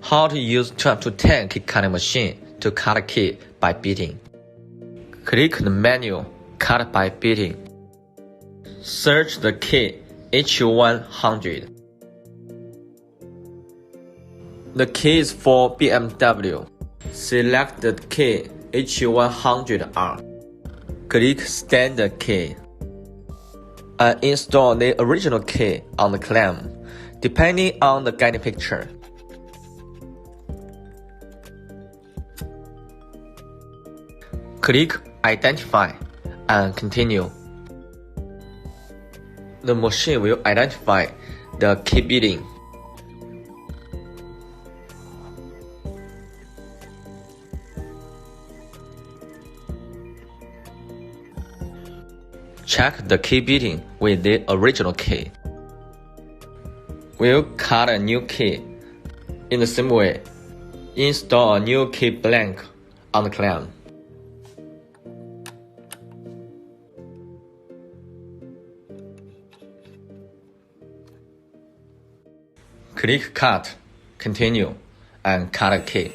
How to use 2M2TANK key cutting machine to cut a key by beating. Click the menu Cut by beating. Search the key HU100. The key is for BMW. Select the key HU100R. Click Standard key and install the original key on the clamp, depending on the guiding picture. Click Identify and continue. The machine will identify the key beating. Check the key beating with the original key. We'll cut a new key. In the same way, install a new key blank on the clamp. Click Cut, Continue, and cut a key.